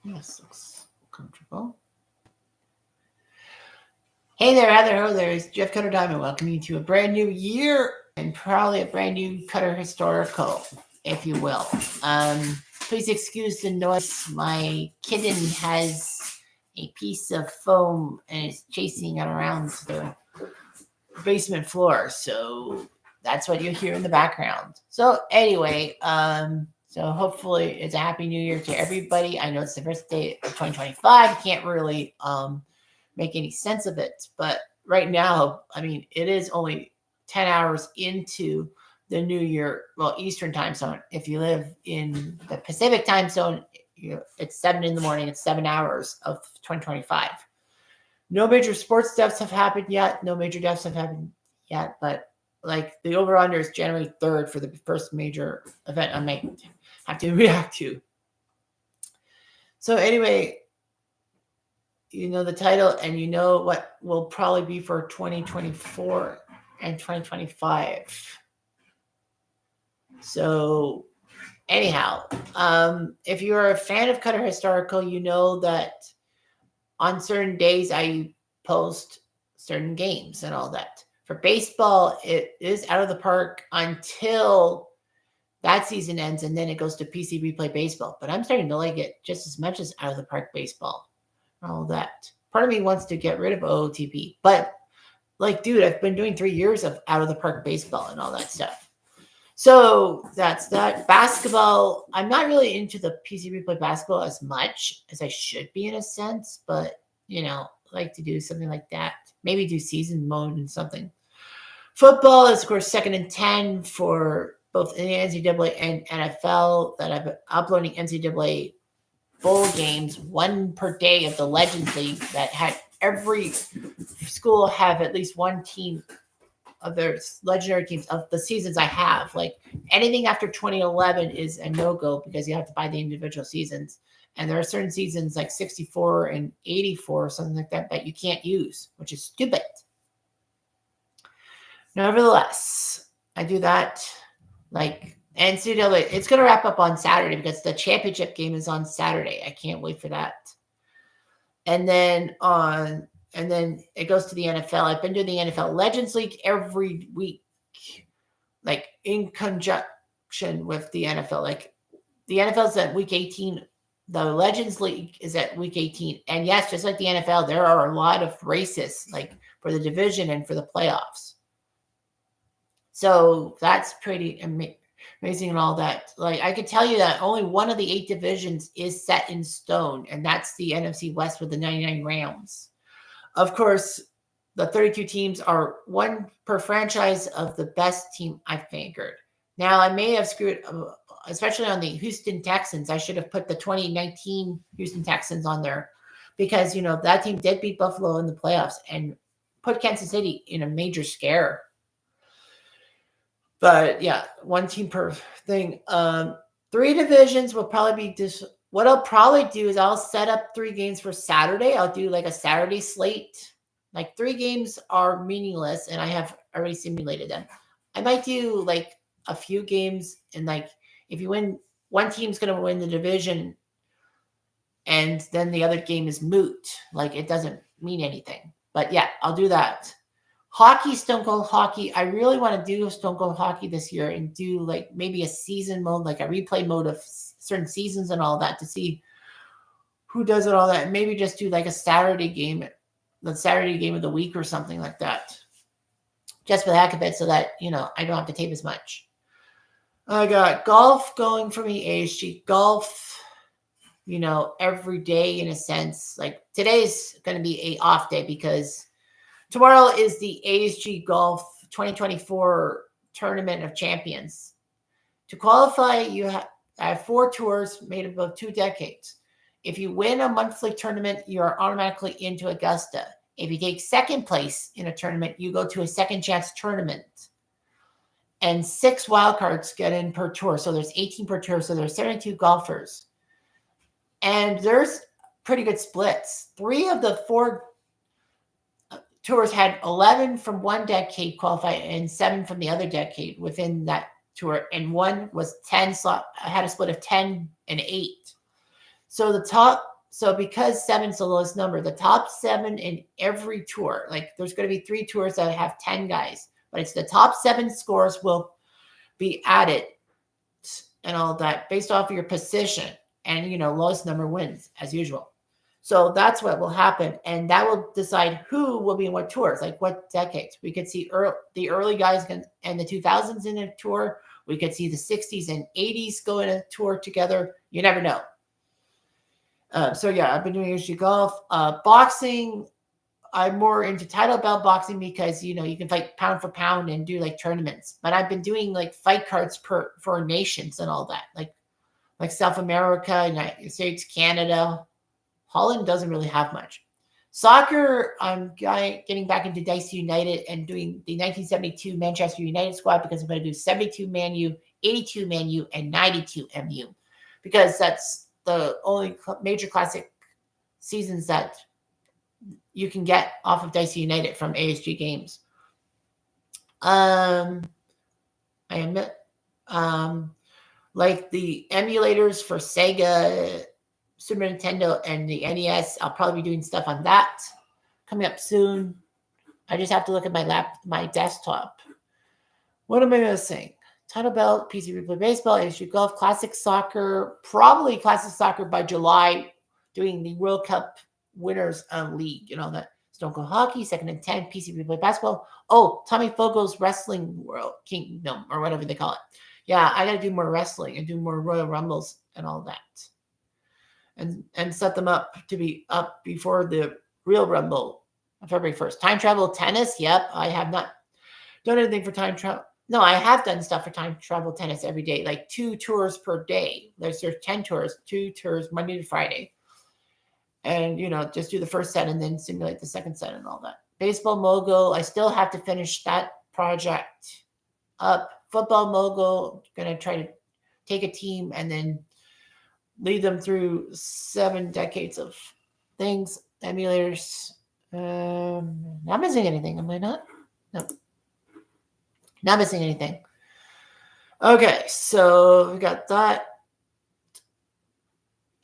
Yes, looks comfortable. Hey there, Heather. Hello there. It's Jeff Cutter Diamond welcoming you to a brand new year and probably a brand new Cutter historical, if you will. Please excuse the noise. My kitten has a piece of foam and is chasing it around the basement floor. So that's what you hear in the background. So anyway, so hopefully it's a happy new year to everybody. I know it's the first day of 2025. Can't really make any sense of it, but right now, I mean, it is only 10 hours into the new year, well, Eastern time zone. If you live in the Pacific time zone, it's 7 in the morning. It's 7 hours of 2025. No major sports deaths have happened yet. No major deaths have happened yet, but like the over under is January 3rd for the first major event I might have to react to. So anyway, you know the title and you know what will probably be for 2024 and 2025. So anyhow, if you're a fan of Cutter Historical, you know that on certain days I post certain games and all that. For baseball, it is out of the park until that season ends, and then it goes to PC Replay Baseball. But I'm starting to like it just as much as out of the park baseball. All that. Part of me wants to get rid of OOTP, but like, dude, I've been doing 3 years of out of the park baseball and all that stuff. So that's that. Basketball, I'm not really into the PC Replay basketball as much as I should be in a sense, but like to do something like that. Maybe do season mode and something. Football is, of course, 2nd and 10 for both in the NCAA and NFL that I've been uploading NCAA bowl games, one per day of the Legends League that had every school have at least one team of their legendary teams of the seasons I have. Like anything after 2011 is a no-go because you have to buy the individual seasons. And there are certain seasons like 64 and 84 or something like that you can't use, which is stupid. Nevertheless, I do that like NCAA. It's going to wrap up on Saturday because the championship game is on Saturday. I can't wait for that. And then it goes to the NFL. I've been doing the NFL Legends League every week, like in conjunction with the NFL. Like the NFL's at week 18. The Legends League is at week 18. And yes, just like the NFL, there are a lot of races like for the division and for the playoffs. So that's pretty amazing and all that. Like I could tell you that only one of the 8 divisions is set in stone, and that's the NFC West with the 99 Rams. Of course, the 32 teams are one per franchise of the best team I've figured. Now, I may have screwed, especially on the Houston Texans. I should have put the 2019 Houston Texans on there because, that team did beat Buffalo in the playoffs and put Kansas City in a major scare. But yeah, one team per thing. 3 divisions will probably be what I'll probably do is I'll set up 3 games for Saturday. I'll do like a Saturday slate. Like 3 games are meaningless, and I have already simulated them. I might do like a few games, and like if you win, one team's going to win the division, and then the other game is moot. Like it doesn't mean anything. But yeah, I'll do that. Hockey, Stone Cold Hockey. I really want to do Stone Cold Hockey this year and do like maybe a season mode, like a replay mode of certain seasons and all that to see who does it all that. And maybe just do like a Saturday game, the Saturday game of the week or something like that. Just for the heck of it so that, I don't have to tape as much. I got golf going for me, ASG golf, every day in a sense. Like today's going to be a off day because tomorrow is the ASG Golf 2024 Tournament of Champions. To qualify, I have 4 tours made up of 2 decades. If you win a monthly tournament, you are automatically into Augusta. If you take second place in a tournament, you go to a second chance tournament. And 6 wildcards get in per tour. So there's 18 per tour. So there's 72 golfers. And there's pretty good splits. 3 of the 4 tours had 11 from one decade qualify and 7 from the other decade within that tour. And one was 10 slot, had a split of 10 and 8. So the top So because 7's the lowest number, the top 7 in every tour, like there's going to be 3 tours that have 10 guys, but it's the top 7 scores will be added and all that based off of your position, and lowest number wins as usual. So that's what will happen, and that will decide who will be in what tours, like what decades. We could see the early guys and the 2000s in a tour. We could see the 60s and 80s go in a tour together. You never know. So yeah, I've been doing HG golf. Boxing, I'm more into title belt boxing because you can fight pound for pound and do like tournaments. But I've been doing like fight cards for nations and all that, like South America, United States, Canada. Holland doesn't really have much. Soccer, I'm getting back into Dice United and doing the 1972 Manchester United squad because I'm going to do 72 Man U, 82 Man U, and 92 MU because that's the only major classic seasons that you can get off of Dice United from ASG Games. I admit, like the emulators for Sega, Super Nintendo, and the NES, I'll probably be doing stuff on that coming up soon. I just have to look at my desktop. What am I missing? Title belt, PC Replay Baseball, ASG Golf, Classic Soccer, probably Classic Soccer by July, doing the World Cup Winners League, that Stone Cold Hockey, Second and 10, PC Replay Basketball. Oh, Tommy Fogel's Wrestling World Kingdom, or whatever they call it. Yeah, I got to do more wrestling and do more Royal Rumbles and all that. And set them up to be up before the real Rumble on February 1st. Time travel tennis. Yep, I have not done anything for time travel. No, I have done stuff for time travel tennis every day, like 2 tours per day. There's 10 tours, 2 tours Monday to Friday. And, just do the first set and then simulate the second set and all that. Baseball Mogul, I still have to finish that project up. Football Mogul, going to try to take a team and then lead them through 7 decades of things. Emulators. Not missing anything, am I not? No. Not missing anything. Okay, so we got that.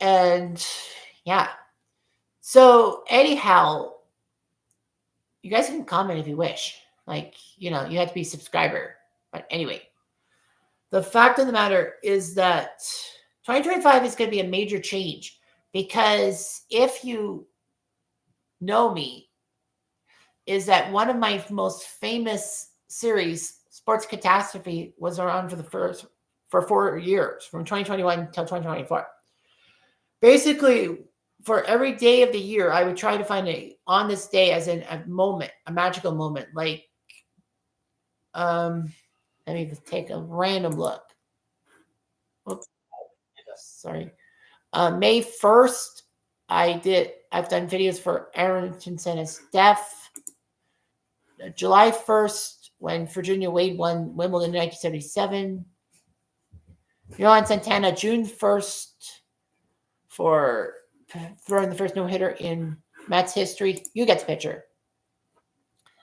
And yeah. So anyhow, you guys can comment if you wish. Like, you have to be a subscriber. But anyway, the fact of the matter is that 2025 is going to be a major change because if you know me, is that one of my most famous series, Sports Catastrophe, was around for 4 years, from 2021 until 2024. Basically, for every day of the year, I would try to find on this day as in a moment, a magical moment. Like, let me take a random look. Oops. Sorry. May 1st, I've done videos for Aaron Hutchinson and Steph. July 1st, when Virginia Wade won Wimbledon in 1977. Johan Santana, June 1st, for throwing the first no-hitter in Mets history. You get the picture.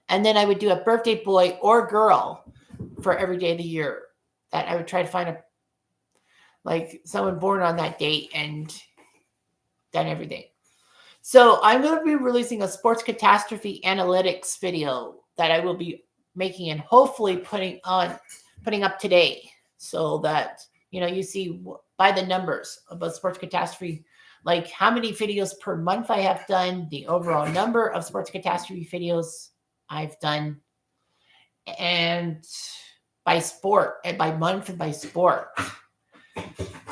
And then I would do a birthday boy or girl for every day of the year that I would try to find someone born on that date and done everything. So I'm going to be releasing a Sports Catastrophe analytics video that I will be making and hopefully putting up today so that, you see by the numbers about Sports Catastrophe, like how many videos per month I have done, the overall number of Sports Catastrophe videos I've done, and by sport, and by month and by sport.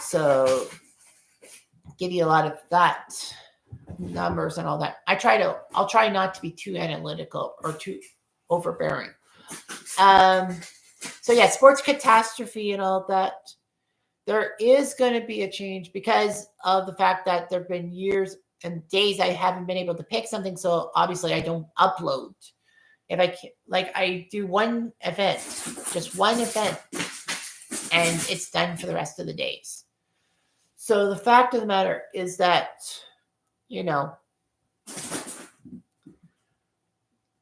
So give you a lot of that numbers and all that. I'll try not to be too analytical or too overbearing. So yeah, Sports Catastrophe and all that. There is going to be a change because of the fact that there have been years and days I haven't been able to pick something. So obviously I don't upload. If I do one event, just one event, and it's done for the rest of the days. So the fact of the matter is that,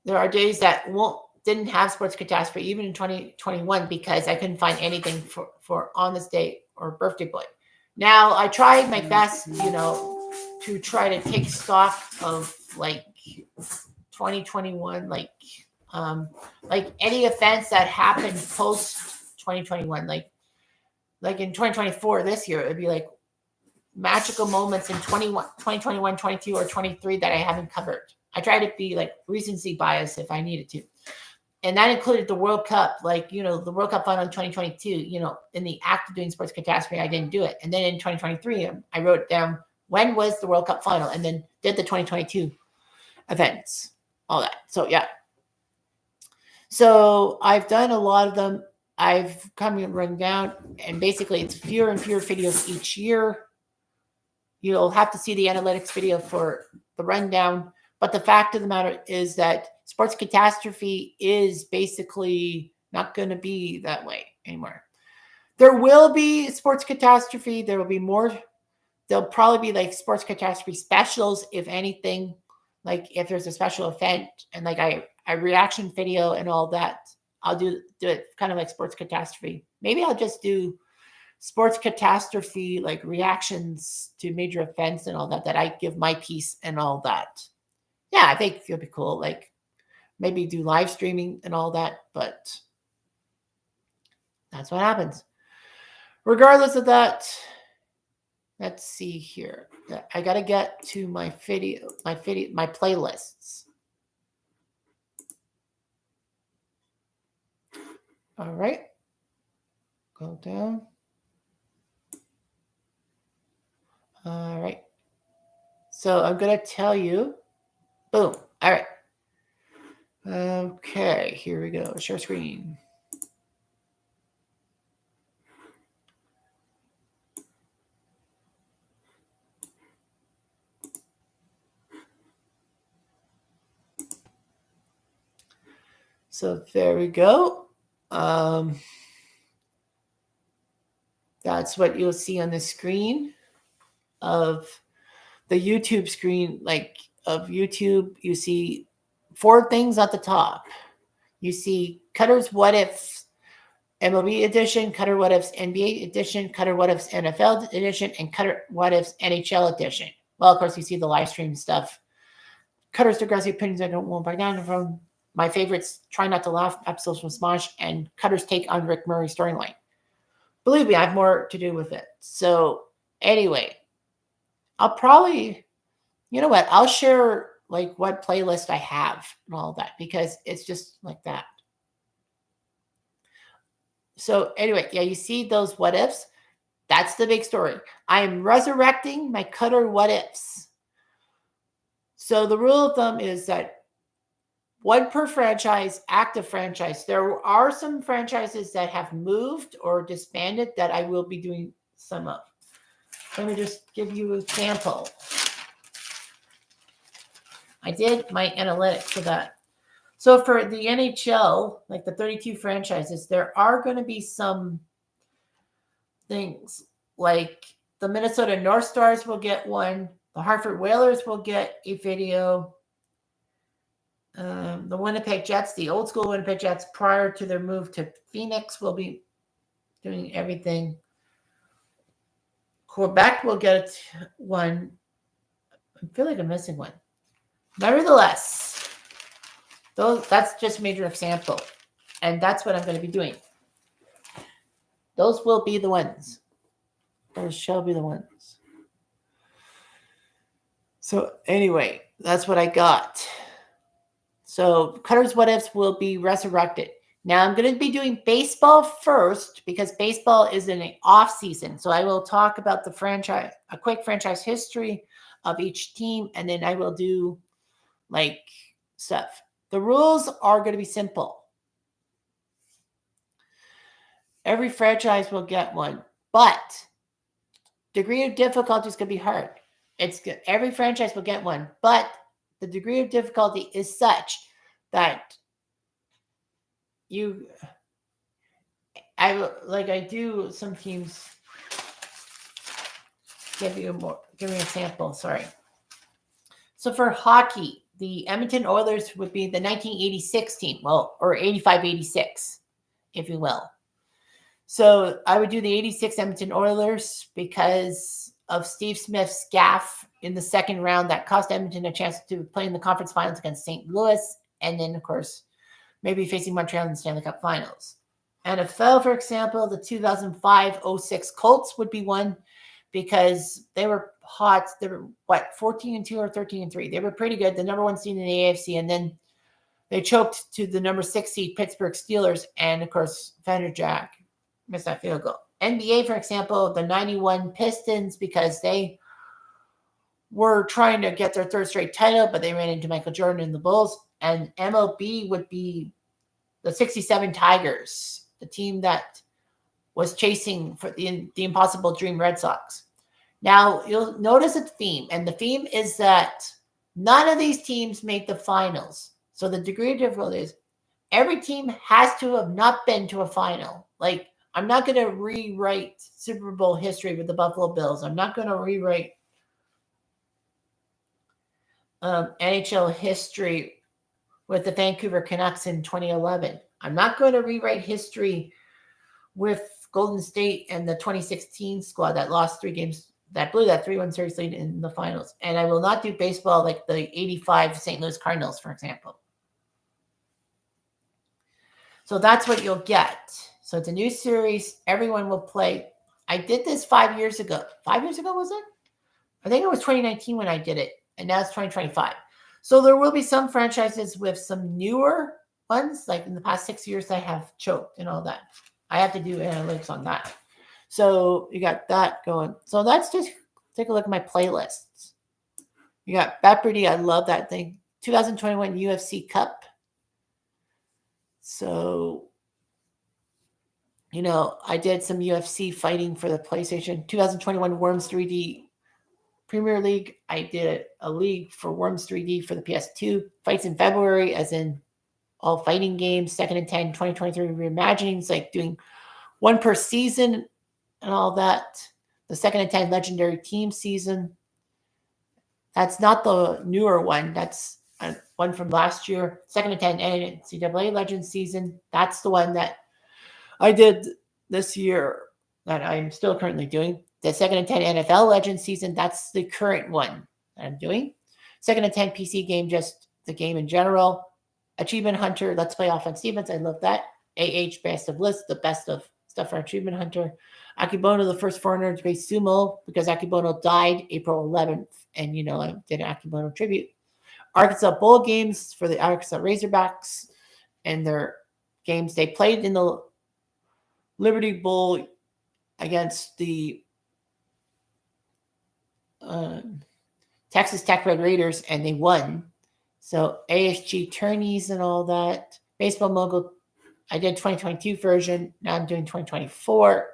there are days that didn't have Sports Catastrophe, even in 2021, because I couldn't find anything for on this day or birthday boy. Now I tried my best, to try to take stock of like 2021, like any events that happened post 2021, like in 2024 this year, it'd be like magical moments in 2021, 22, or 23 that I haven't covered. I try to be like recency bias if I needed to. And that included the World Cup, like, the World Cup final in 2022, in the act of doing sports catastrophe, I didn't do it. And then in 2023, I wrote down when was the World Cup final and then did the 2022 events, all that. So, yeah. So I've done a lot of them. I've come and run down, and basically it's fewer and fewer videos each year. You'll have to see the analytics video for the rundown. But the fact of the matter is that sports catastrophe is basically not going to be that way anymore. There will be sports catastrophe. There will be more. There'll probably be like sports catastrophe specials, if anything, like if there's a special event and like a reaction video and all that. I'll do it kind of like sports catastrophe. Maybe I'll just do sports catastrophe, like reactions to major events and all that I give my piece and all that. Yeah, I think it'll be cool. Like maybe do live streaming and all that, but that's what happens. Regardless of that, let's see here. I got to get to my playlists. All right. Go down. All right. So I'm going to tell you. Boom. All right. Okay, here we go. Share screen. So there we go. That's what you'll see on the screen of the YouTube screen, like of YouTube. You see 4 things at the top. You see Cutter's What Ifs MLB edition, Cutter What Ifs NBA edition, Cutter What Ifs NFL edition, and Cutter What Ifs NHL edition. Well, of course, you see the live stream stuff. Cutter's Degrassi opinions I don't want back down from. My favorites, Try Not to Laugh episodes from Smosh, and Cutter's take on Rick Murray's storyline. Believe me, I have more to do with it. So anyway, I'll probably, you know what? I'll share like what playlist I have and all that because it's just like that. So anyway, yeah, you see those what ifs? That's the big story. I am resurrecting my Cutter what ifs. So the rule of thumb is that 1 per franchise, active franchise. There are some franchises that have moved or disbanded that I will be doing some of. Let me just give you an example. I did my analytics for that. So for the NHL, like the 32 franchises, there are going to be some things like the Minnesota North Stars will get one. The Hartford Whalers will get a video. The Winnipeg Jets, the old school Winnipeg Jets, prior to their move to Phoenix, will be doing everything. Quebec will get one. I feel like I'm missing one. Nevertheless, that's just a major example. And that's what I'm going to be doing. Those will be the ones. Those shall be the ones. So anyway, that's what I got. So Cutter's What Ifs will be resurrected. Now I'm going to be doing baseball first because baseball is in an off season. So I will talk about the franchise, a quick franchise history of each team, and then I will do like stuff. The rules are going to be simple. Every franchise will get one, but degree of difficulty is going to be hard. Every franchise will get one, but the degree of difficulty is such that I do some teams. Give me a sample. Sorry. So for hockey, the Edmonton Oilers would be the 1986 team, or 85-86, if you will. So I would do the 86 Edmonton Oilers because of Steve Smith's gaffe in the second round that cost Edmonton a chance to play in the conference finals against St. Louis, and then, of course, maybe facing Montreal in the Stanley Cup finals. NFL, for example, the 2005-06 Colts would be one because they were hot. They were, 14-2 or 13-3. They were pretty good, the number one seed in the AFC, and then they choked to the number 6 seed Pittsburgh Steelers, and, of course, Fender Jack missed that field goal. NBA, for example, the 91 Pistons, because they were trying to get their third straight title, but they ran into Michael Jordan and the Bulls. And MLB would be the 67 Tigers, the team that was chasing for the impossible dream Red Sox. Now, you'll notice a theme, and the theme is that none of these teams made the finals. So the degree of difficulty is every team has to have not been to a final. Like, I'm not going to rewrite Super Bowl history with the Buffalo Bills. I'm not going to rewrite NHL history with the Vancouver Canucks in 2011. I'm not going to rewrite history with Golden State and the 2016 squad that lost 3 games, that blew that 3-1 series lead in the finals. And I will not do baseball like the 85 St. Louis Cardinals, for example. So that's what you'll get. So it's a new series. Everyone will play. I did this 5 years ago. 5 years ago, was it? I think it was 2019 when I did it. And now it's 2025. So there will be some franchises with some newer ones. Like in the past 6 years, I have choked and all that. I have to do analytics on that. So you got that going. So let's just take a look at my playlists. You got Bapperty. I love that thing. 2021 UFC Cup. So, I did some UFC fighting for the PlayStation. 2021 Worms 3D Premier League. I did a league for Worms 3D for the PS2. Fights in February, as in all fighting games. 2nd and 10, 2023 reimaginings, like doing one per season and all that. The 2nd and 10 Legendary Team season. That's not the newer one. That's one from last year. 2nd and 10 NCAA Legends season. That's the one that I did this year that I'm still currently doing. The 2nd and 10 NFL Legends season, that's the current one that I'm doing. 2nd and 10 PC game, just the game in general. Achievement Hunter, Let's Play Offense Defense. I love that. Best of List, the best of stuff for Achievement Hunter. Akibono, the first foreigner to base sumo, because Akibono died April 11th. And, I did an Akibono tribute. Arkansas Bowl games for the Arkansas Razorbacks and their games. They played in the Liberty Bowl against the Texas Tech Red Raiders, and they won. So ASG tourneys and all that. Baseball Mogul, I did 2022 version. Now I'm doing 2024.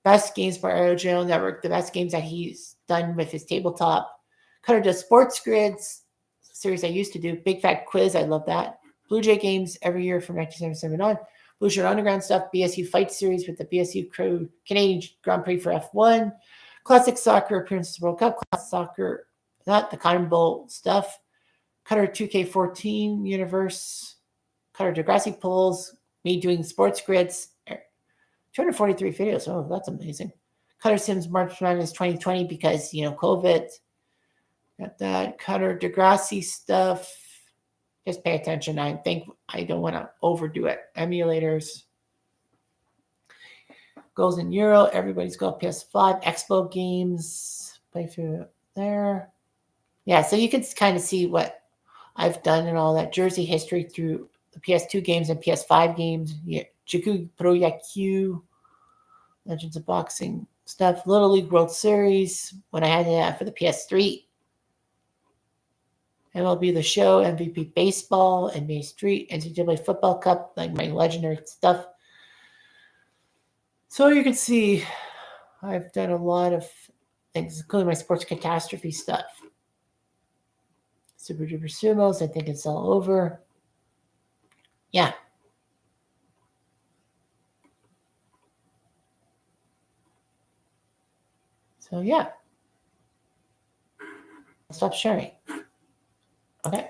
Best games for Aerojail Network, the best games that he's done with his tabletop. Cutter does sports grids, series I used to do. Big Fat Quiz, I love that. Blue Jay games every year from 1977 on. Blue Shirt Underground stuff. BSU Fight Series with the BSU Crew Canadian Grand Prix for F1. Classic Soccer Appearances World Cup. Classic Soccer, not the Cotton Bowl stuff. Cutter 2K14 Universe. Cutter Degrassi polls. Me doing sports grids. 243 videos. Oh, that's amazing. Cutter Sims March Madness 2020 because, COVID. Got that. Cutter Degrassi stuff. Just pay attention. I think I don't want to overdo it. Emulators. Goals in Euro. Everybody's got PS5. Expo games. Play through there. Yeah, so you can kind of see what I've done and all that. Jersey history through the PS2 games and PS5 games. Yeah, Jiku Pro Yaku. Legends of Boxing stuff. Little League World Series. When I had that for the PS3. MLB The Show, MVP Baseball, NBA Street, NCAA Football Cup, like my legendary stuff. So you can see I've done a lot of things, including my sports catastrophe stuff. Super Duper Sumos, I think it's all over. Yeah. So yeah. Stop sharing. Okay.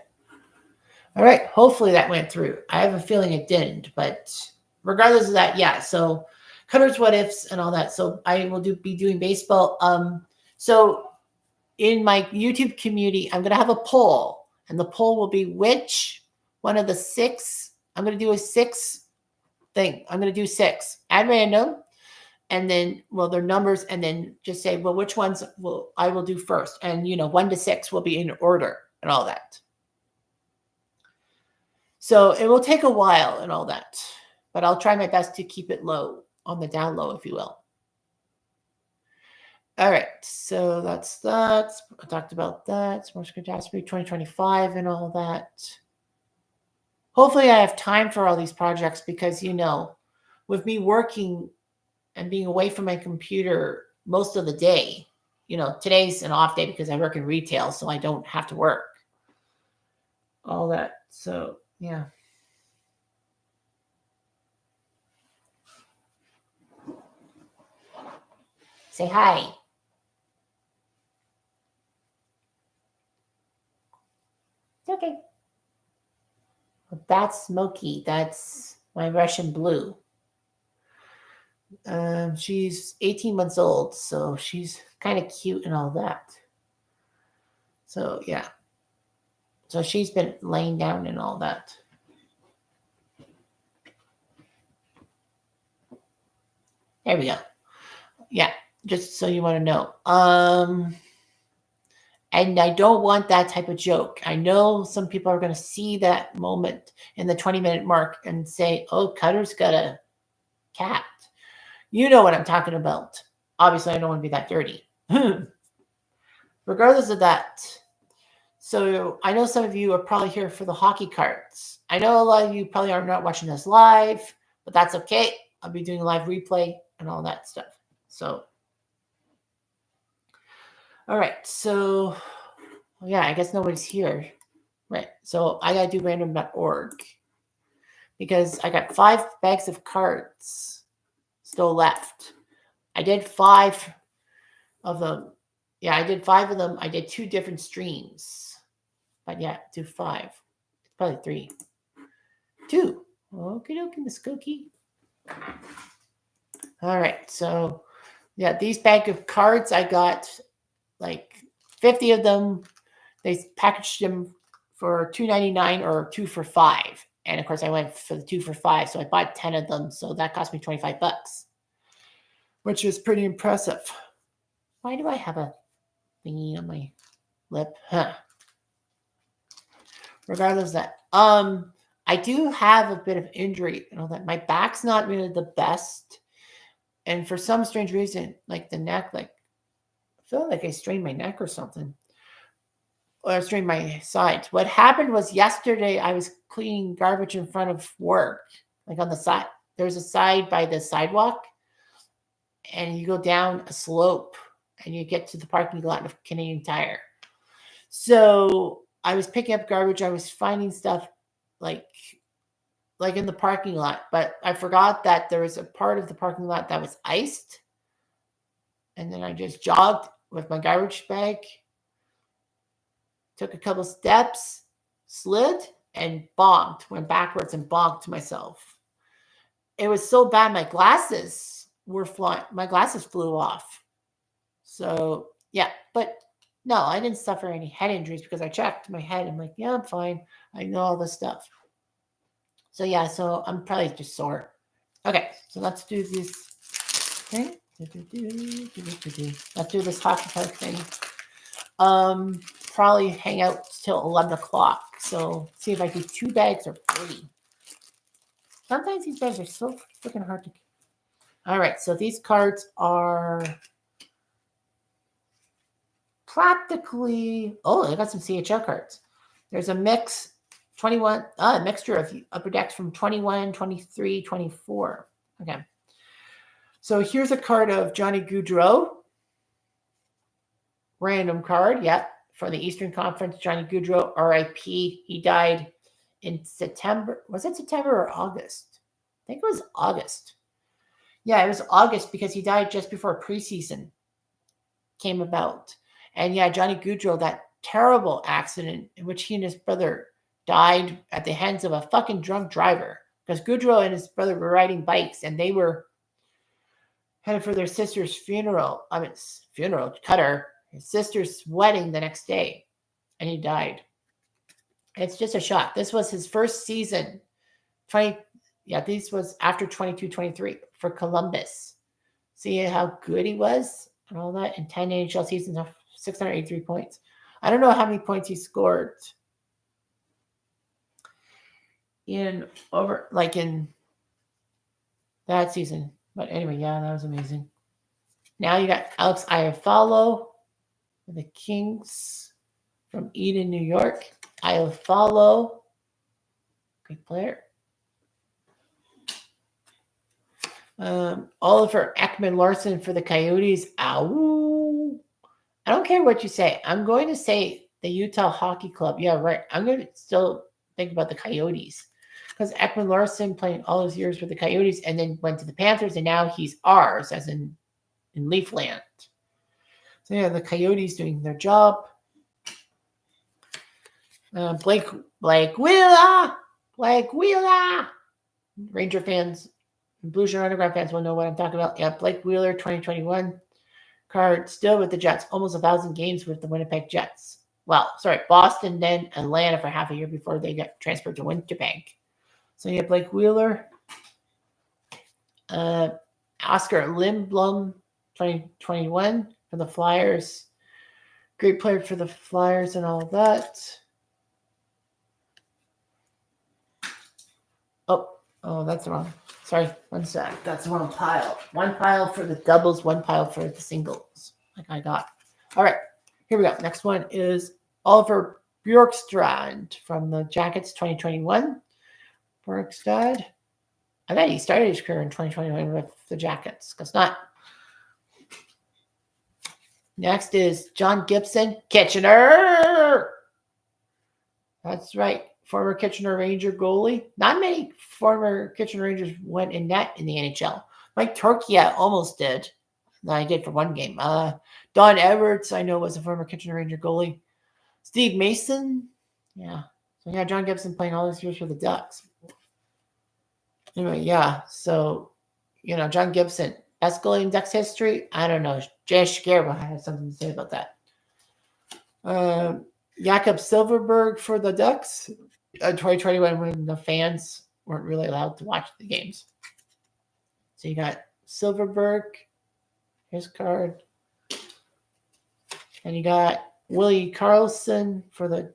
All right. Hopefully that went through. I have a feeling it didn't, but regardless of that, yeah. So Cutter's What Ifs and all that. So I will be doing baseball. So in my YouTube community, I'm going to have a poll, and the poll will be which one of the 6. I'm going to do a 6 thing. I'm going to do 6 at random, and then, well, their numbers, and then just say, well, which ones I will do first. And, 1 to 6 will be in order and all that. So it will take a while and all that, but I'll try my best to keep it low, on the down low, if you will. All right, so that's that. I talked about that. Smart Catastrophe 2025 and all that. Hopefully I have time for all these projects because, with me working and being away from my computer most of the day, today's an off day because I work in retail, so I don't have to work. All that. So, yeah. Say hi. Okay. Well, that's Smoky. That's my Russian blue. She's 18 months old, so she's kind of cute and all that. So, yeah. So she's been laying down and all that. There we go. Yeah, just so you want to know. And I don't want that type of joke. I know some people are going to see that moment in the 20-minute mark and say, oh, Cutter's got a cat. You know what I'm talking about. Obviously, I don't want to be that dirty. Regardless of that, so I know some of you are probably here for the hockey cards. I know a lot of you probably are not watching this live, but that's okay. I'll be doing a live replay and all that stuff. So, all right. So, yeah, I guess nobody's here. Right. So I got to do random.org because I got 5 bags of cards still left. I did 5 of them. Yeah, I did 5 of them. I did 2 different streams. But yeah, do 5. It's probably 3. 2. Okay, Miss Cookie. All right. So, yeah, these bag of cards, I got like 50 of them. They packaged them for $2.99 or 2 for $5. And of course, I went for the 2 for $5. So I bought 10 of them. So that cost me $25, which was pretty impressive. Why do I have a thingy on my lip? Huh. Regardless of that, I do have a bit of injury and all that. My back's not really the best. And for some strange reason, like the neck, I feel like I strained my neck or something. Or I strained my sides. What happened was yesterday I was cleaning garbage in front of work, like on the side. There's a side by the sidewalk, and you go down a slope, and you get to the parking lot of Canadian Tire. So I was picking up garbage. I was finding stuff like in the parking lot, but I forgot that there was a part of the parking lot that was iced. And then I just jogged with my garbage bag, took a couple steps, slid, and bonked, went backwards and bonked myself. It was so bad, my glasses were flying. My glasses flew off. So, yeah, but no, I didn't suffer any head injuries because I checked my head. I'm like, yeah, I'm fine. I know all this stuff. So, yeah, so I'm probably just sore. Okay, so let's do this thing. Let's do this hockey card thing. Probably hang out till 11 o'clock. So see if I do 2 bags or 3. Sometimes these bags are so freaking hard to. All right, so these cards are practically. Oh, I got some CHL cards. There's a mix 21, a mixture of upper decks from 21, 23, 24. Okay. So here's a card of Johnny Gaudreau. Random card, yep. For the Eastern Conference, Johnny Gaudreau, RIP. He died in September. Was it September or August? I think it was August. Yeah, it was August because he died just before preseason came about. And yeah, Johnny Gaudreau, that terrible accident in which he and his brother died at the hands of a fucking drunk driver. Because Gaudreau and his brother were riding bikes and they were headed for their sister's funeral. Cutter. His sister's wedding the next day, and he died. It's just a shock. This was his first season. This was after 22-23 for Columbus. See how good he was and all that in 10 NHL seasons, 683 points. I don't know how many points he scored in that season. But anyway, yeah, that was amazing. Now you got Alex Iafallo for the Kings from Eden, New York. Iafallo, great player. Oliver Ekman-Larsson for the Coyotes. Ow. I don't care what you say. I'm going to say the Utah Hockey Club. Yeah, right. I'm going to still think about the Coyotes. Because Ekman-Larsson playing all those years with the Coyotes and then went to the Panthers, and now he's ours, as in Leafland. So yeah, the Coyotes doing their job. Blake Wheeler. Ranger fans, Blue Shirt Underground fans will know what I'm talking about. Yeah, Blake Wheeler, 2021 card, still with the Jets. Almost 1,000 games with the Winnipeg Jets. Well, sorry, Boston, then Atlanta for half a year before they got transferred to Winnipeg. So you have Blake Wheeler. Oscar Lindblom, 2021 for the Flyers. Great player for the Flyers and all that. Oh, that's wrong. Sorry, one sec. That's the wrong pile. One pile for the doubles, one pile for the singles, like I got. All right, here we go. Next one is Oliver Bjorkstrand from the Jackets, 2021. Bjorkstrand. I bet he started his career in 2021 with the Jackets. Guess not. Next is John Gibson, Kitchener. That's right. Former Kitchener Ranger goalie. Not many former Kitchener Rangers went in net in the NHL. Mike Turkia almost did. I did for one game. Don Edwards, I know, was a former Kitchener Ranger goalie. Steve Mason. Yeah. So, yeah, John Gibson playing all those years for the Ducks. Anyway, yeah. So, John Gibson, best goalie in Ducks history? I don't know. Jay Shkirba has something to say about that. Jakob Silverberg for the Ducks. 2021 when the fans weren't really allowed to watch the games. So you got Silverberg, his card. And you got Willie Carlson for the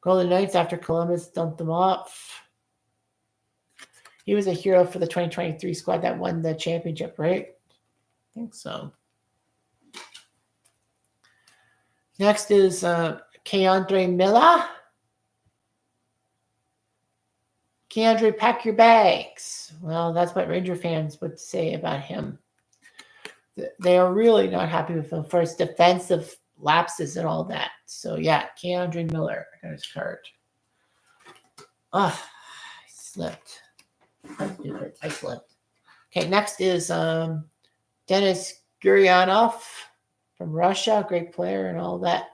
Golden Knights after Columbus dumped them off. He was a hero for the 2023 squad that won the championship, right? I think so. Next is Keandre Miller. Keandre, pack your bags. Well, that's what Ranger fans would say about him. They are really not happy with him for his defensive lapses and all that. So, yeah, Keandre Miller. I got his card. I slipped. I slipped. Okay, next is Denis Gurianov from Russia. Great player and all that.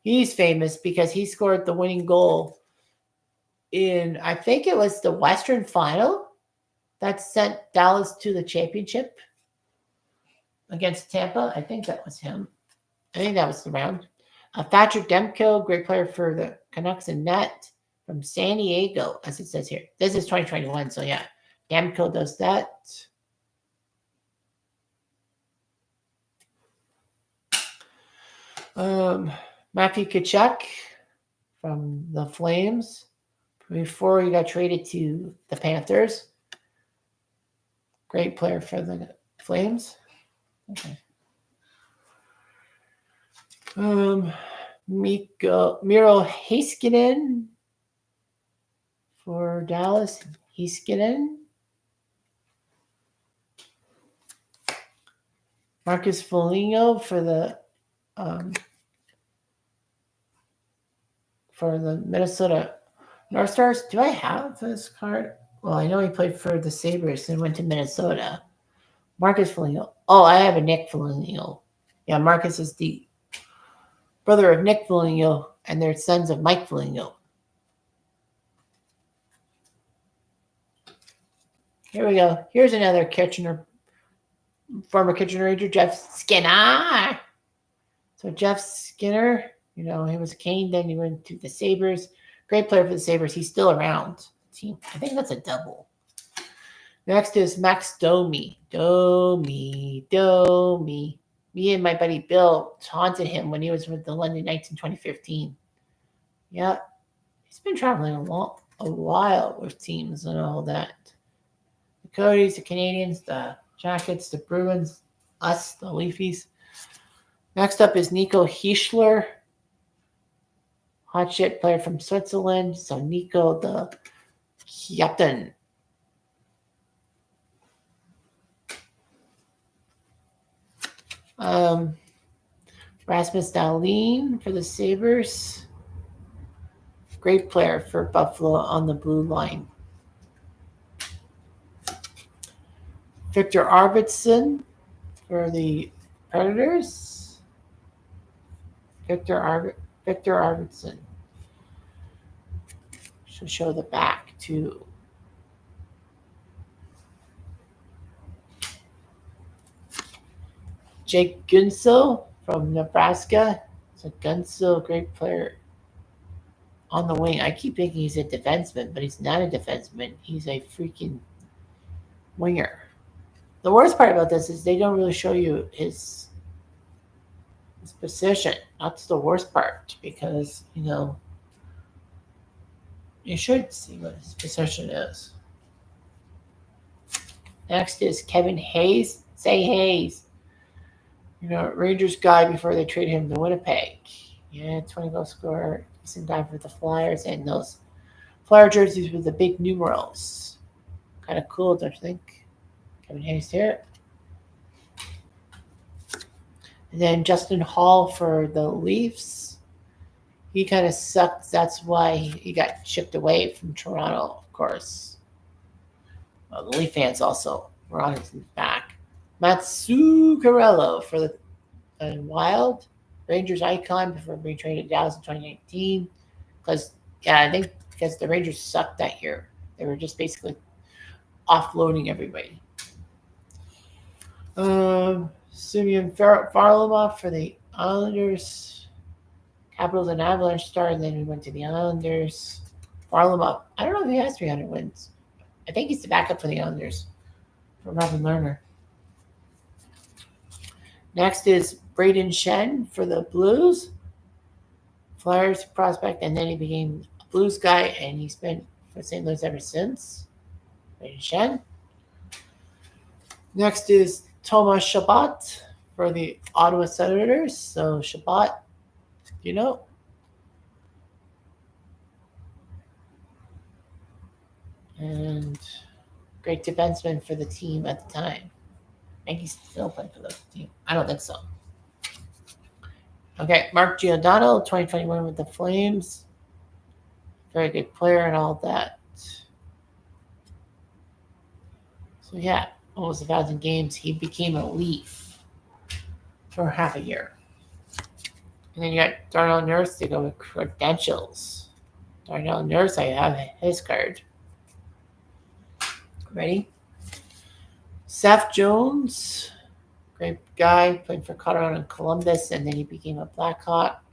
He's famous because he scored the winning goal in, I think it was the Western Final that sent Dallas to the championship against Tampa. I think that was him. I think that was the round. Thatcher Demko, great player for the Canucks in net from San Diego, as it says here. This is 2021, so yeah. Demko does that. Matthew Tkachuk from the Flames before he got traded to the Panthers. Great player for the Flames. Okay. Miro Heiskanen for Dallas. Heiskanen. Marcus Foligno for the Minnesota North Stars. Do I have this card? Well, I know he played for the Sabres and went to Minnesota. Marcus Foligno. Oh, I have a Nick Foligno. Yeah, Marcus is the brother of Nick Foligno, and they're sons of Mike Foligno. Here we go. Here's another Kitchener Former Kitchener Ranger Jeff Skinner. So Jeff Skinner, he was a Cane, then he went to the Sabres. Great player for the Sabres. He's still around. Team. I think that's a double. Next is Max Domi. Domi. Me and my buddy Bill taunted him when he was with the London Knights in 2015. Yeah, he's been traveling a while with teams and all that. The Coyotes, the Canadians, the Jackets, the Bruins, us, the Leafies. Next up is Nico Hischler, hot shit player from Switzerland. So Nico the Captain. Rasmus Dahlin for the Sabres. Great player for Buffalo on the blue line. Victor Arvidsson for the Predators. Victor Arvidsson. Should show the back too. Jake Gunsel from Nebraska. So Gunsel, great player on the wing. I keep thinking he's a defenseman, but he's not a defenseman. He's a freaking winger. The worst part about this is they don't really show you his position. That's the worst part because, you should see what his position is. Next is Kevin Hayes. Say Hayes. Rangers guy before they traded him to Winnipeg. Yeah, 20 goal scorer. Decent guy for the Flyers. And those Flyer jerseys with the big numerals. Kind of cool, don't you think? Kevin Hayes here. And then Justin Hall for the Leafs. He kind of sucked. That's why he got shipped away from Toronto, of course. Well, the Leaf fans also were on his back. Matsu Carello for the Wild. Rangers icon before being traded to Dallas in 2019. I think because the Rangers sucked that year. They were just basically offloading everybody. Simeon Varlamov for the Islanders. Capitals and Avalanche star, and then we went to the Islanders. Varlamov, I don't know if he has 300 wins. I think he's the backup for the Islanders for Robin Lerner. Next is Braden Shen for the Blues. Flyers prospect, and then he became a Blues guy, and he's been for St. Louis ever since. Braden Shen. Next is Thomas Chabot for the Ottawa Senators. So Chabot, and great defenseman for the team at the time. I think he's still playing for the team. I don't think so. Okay, Mark Giordano, 2021 with the Flames. Very good player and all that. So yeah, almost 1,000 games. He became a Leaf for half a year. And then you got Darnell Nurse to go with credentials. Darnell Nurse, I have his card. Ready? Seth Jones, great guy, played for Colorado and Columbus, and then he became a Blackhawk.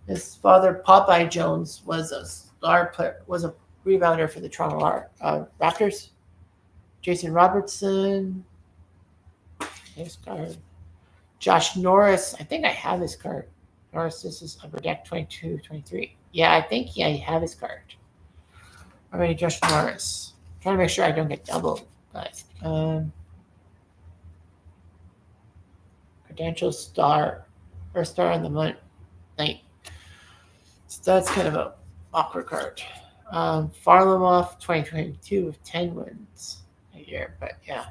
His father, Popeye Jones, was a star player, was a rebounder for the Toronto Raptors. Jason Robertson, his card. Josh Norris, I think I have his card. Norris, this is Upper Deck 22, 23. Yeah, I think I have his card. Already, Josh Norris. I'm trying to make sure I don't get doubled, guys. Credential star, or star on the night. So that's kind of an awkward card. Varlamov 2022 with 10 wins a year, but yeah,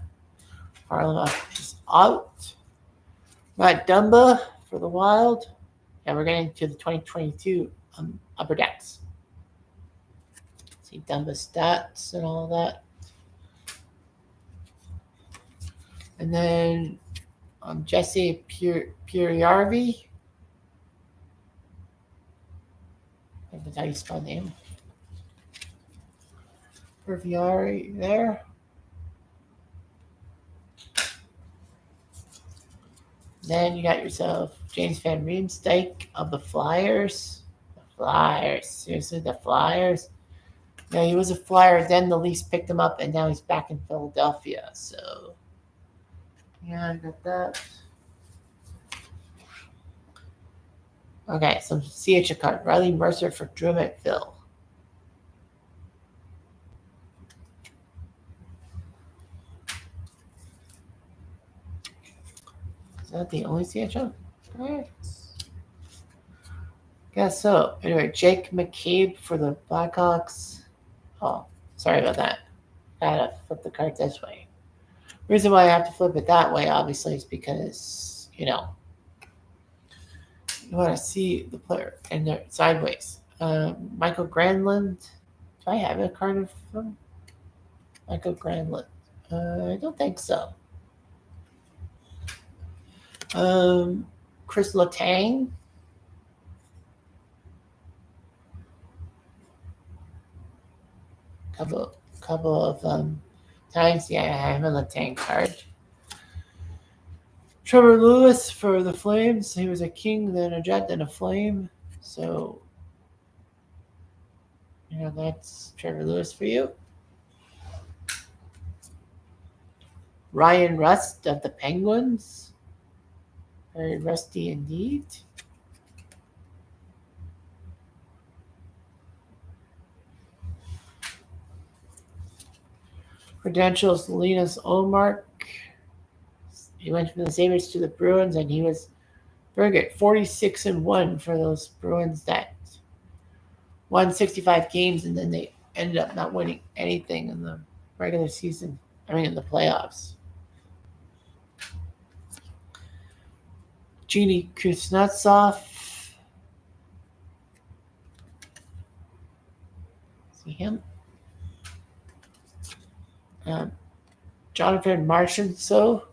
Varlamov is out. Matt Dumba for the Wild. Yeah, we're getting to the 2022 Upper Decks. See Dumba's stats and all that. And then Jesse Puriarvi. I think that's how you spell the name. Puriarvi there. Then you got yourself James Van Riemsdyk of the Flyers. The Flyers. Seriously, the Flyers. Yeah, he was a Flyer. Then the Leafs picked him up, and now he's back in Philadelphia. So, yeah, I got that. Okay, some CHA card. Riley Mercer for Drummondville. Is that the only CHO? Alright. Guess so. Anyway, Jake McCabe for the Blackhawks. Oh, sorry about that. Gotta flip the card this way. Reason why I have to flip it that way, obviously, is because, you want to see the player and they're sideways. Michael Granlund. Do I have a card of him? Michael Granlund. I don't think so. Chris Letang. Couple of times. Yeah, I have a Letang card. Trevor Lewis for the Flames. He was a King, then a Jet, then a Flame. So, that's Trevor Lewis for you. Ryan Rust of the Penguins. Very rusty indeed. Credentials, Linus Olmark. He went from the Sabres to the Bruins, and he was very good. 46-1 for those Bruins that won 65 games, and then they ended up not winning anything in the regular season. In the playoffs. Genie Kuznetsov. See him? Jonathan Marchessault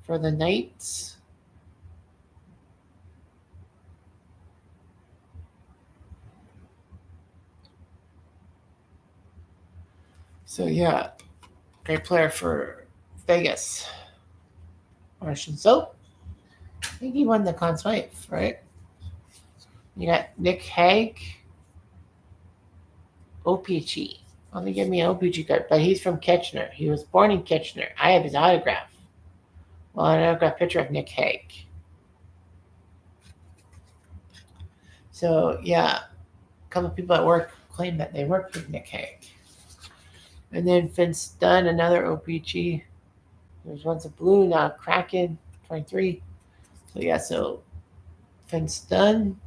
for the Knights. So, yeah, great player for Vegas. Marchessault. I think he won the Conn Smythe, right? You got Nick Hague. OPG. Only give me an OPG card, but he's from Kitchener. He was born in Kitchener. I have his autograph. Well, an autograph picture of Nick Hague. So, yeah, a couple of people at work claim that they worked with Nick Hague. And then Vince Dunn, another OPG. There's once a blue, now Kraken, 23. So, yeah, Vince Dunn.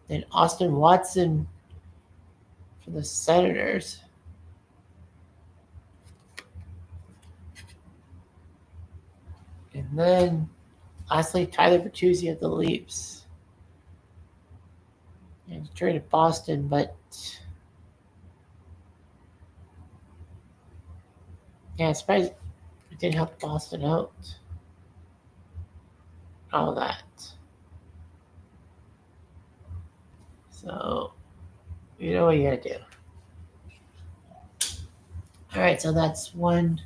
Then Austin Watson for the Senators. And then, lastly, Tyler Bertuzzi of the Leafs. And he traded Boston, but yeah, I'm surprised it didn't help Boston out. All that. So, you know what you gotta do. All right, so that's one.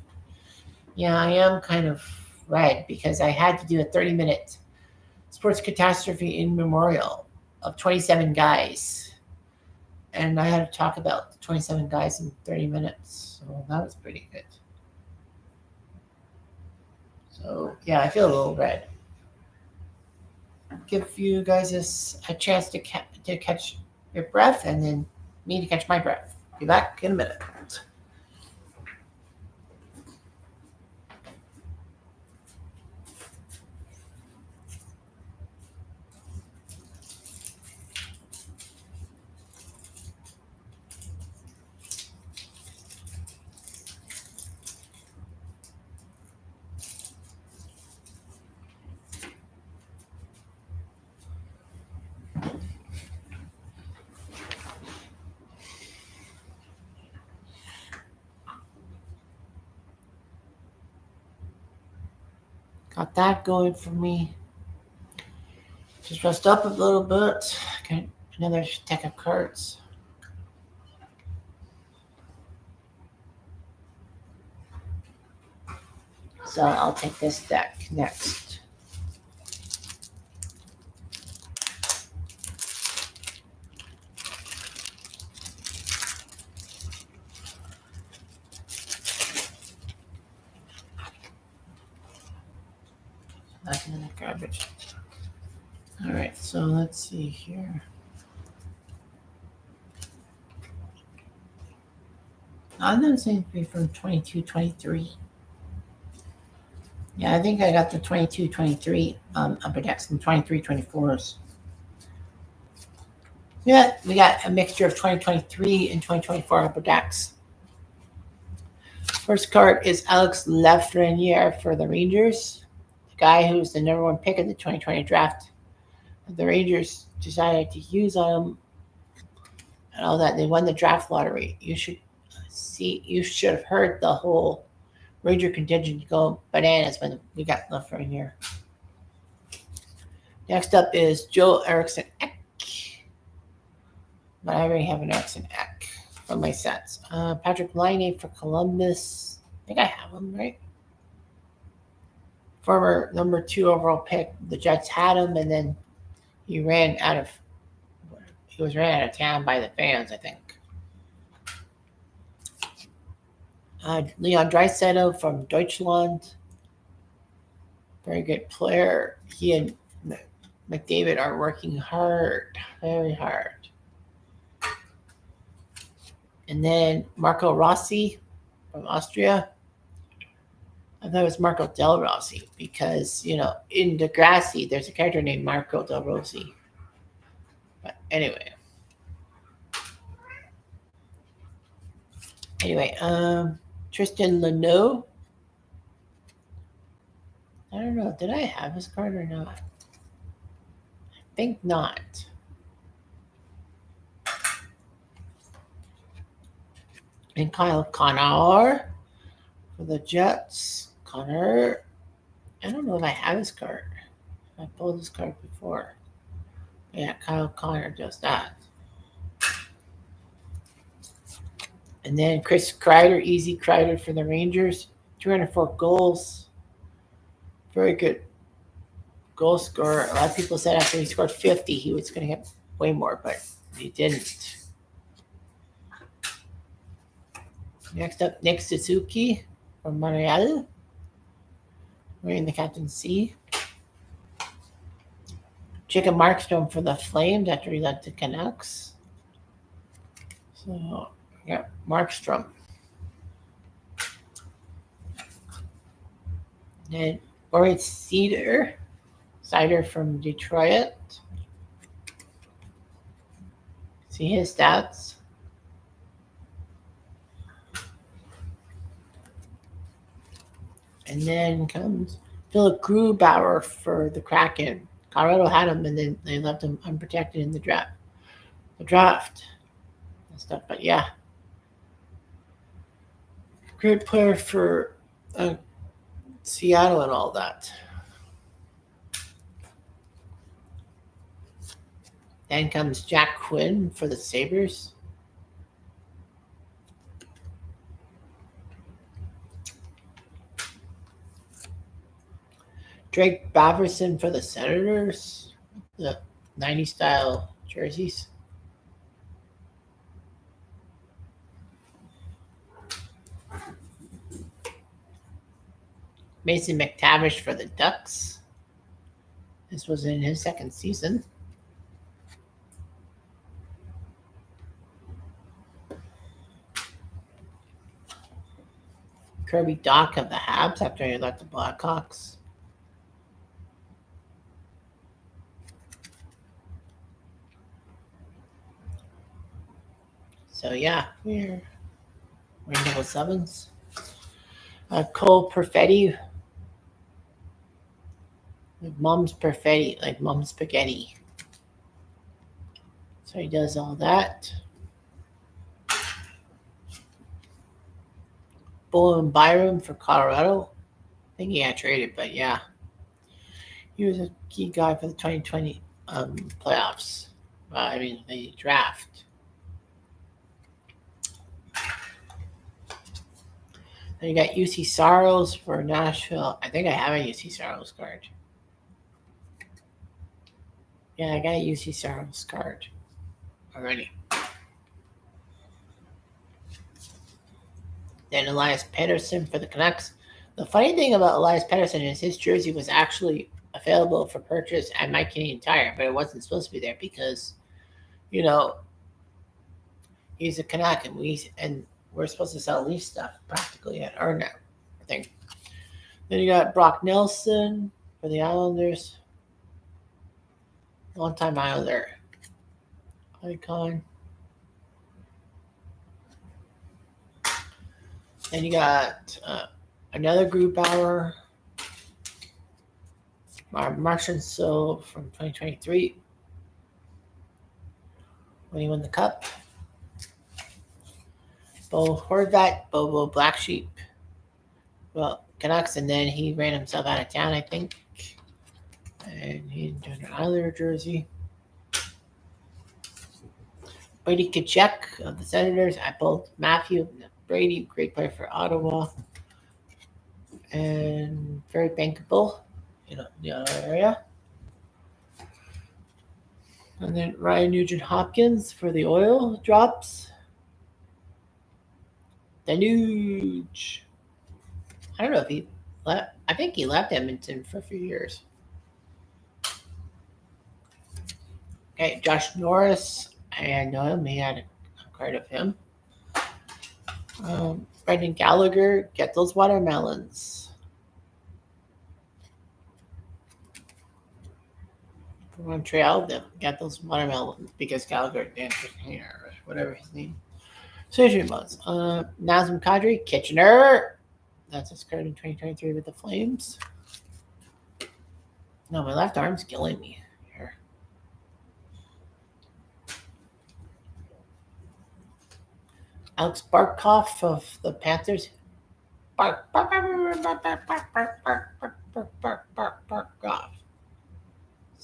Yeah, I am kind of red because I had to do a 30-minute sports catastrophe in memorial of 27 guys. And I had to talk about the 27 guys in 30 minutes. So that was pretty good. So, yeah, I feel a little red. Give you guys a chance to catch your breath and then me to catch my breath. Be back in a minute. Got that going for me. Just rest up a little bit. Get another deck of cards. So I'll take this deck next. Back in the garbage. All right, so let's see here. I'm not saying to be from 22, 23. Yeah, I think I got the 22, 23 upper decks and 23, 24s. Yeah, we got a mixture of 2023 and 2024 upper decks. First card is Alex Lafreniere for the Rangers, the guy who's the number one pick in the 2020 draft. The Rangers decided to use him and all that. They won the draft lottery. You should have heard the whole Ranger contingent go bananas when we got Lafreniere. Next up is Joe Eriksson Ek. But I already have an Eriksson Ek from my sets. Patrick Laine for Columbus. I think I have him, right? Former number 2 overall pick. The Jets had him, and then he was ran out of town by the fans, I think. Leon Draisaitl from Deutschland. Very good player. He and McDavid are working hard, very hard. And then Marco Rossi from Austria. I thought it was Marco Del Rossi because, in Degrassi, there's a character named Marco Del Rossi. But anyway. Tristan Leno. I don't know. Did I have his card or not? I think not. And Kyle Connor for the Jets. Connor. I don't know if I have his card. I pulled his card before. Yeah, Kyle Connor does that. And then Chris Kreider, Easy Kreider for the Rangers. 204 goals. Very good goal scorer. A lot of people said after he scored 50, he was going to get way more, but he didn't. Next up, Nick Suzuki from Montreal. Wearing the captaincy. Jacob Markstrom for the Flames after he left the Canucks. So, yeah, Markstrom. Then Boris Cider from Detroit. See his stats. And then comes Philip Grubauer for the Kraken. Colorado had him, and then they left him unprotected in the draft. And stuff, but yeah. Great player for Seattle and all that. Then comes Jack Quinn for the Sabres. Drake Baverson for the Senators. The 90s style jerseys. Mason McTavish for the Ducks. This was in his second season. Kirby Dach of the Habs after he left the Blackhawks. So yeah, we're double sevens. Cole Perfetti. Mom's Perfetti, like Mom's Spaghetti. So he does all that. Bowen Byram for Colorado. I think he got traded, but yeah. He was a key guy for the 2020 playoffs. The draft. Then you got UC Saros for Nashville. I think I have a UC Saros card. Yeah, I got a UC Saros card already. Then Elias Pettersson for the Canucks. The funny thing about Elias Pettersson is his jersey was actually available for purchase at My Canadian Tire, but it wasn't supposed to be there because, you know, he's a Canuck and we're supposed to sell Leaf stuff practically at our net, I think. Then you got Brock Nelson for the Islanders. Long-time Islander. Icon. Then you got another group hour. Martian So from 2023 when he won the Cup. Bo Horvat, Bobo Black Sheep. Well, Canucks, and then he ran himself out of town, I think. And he didn't do an Islander jersey. Brady Tkachuk of the Senators. I pulled Matthew Brady, great player for Ottawa. And very bankable, the other area. And then Ryan Nugent Hopkins for the Oil drops. The Nuge. I don't know if he left. I think he left Edmonton for a few years. Okay, Josh Norris. I know him. He had a card of him. Brendan Gallagher. Get those watermelons. For Montreal, get those watermelons because Gallagher didn't or whatever his name. Surgery was. Nazem Kadri. Kitchener. That's his card in 2023 with the Flames. No, my left arm's killing me here. Alex Barkov of the Panthers. Barkov.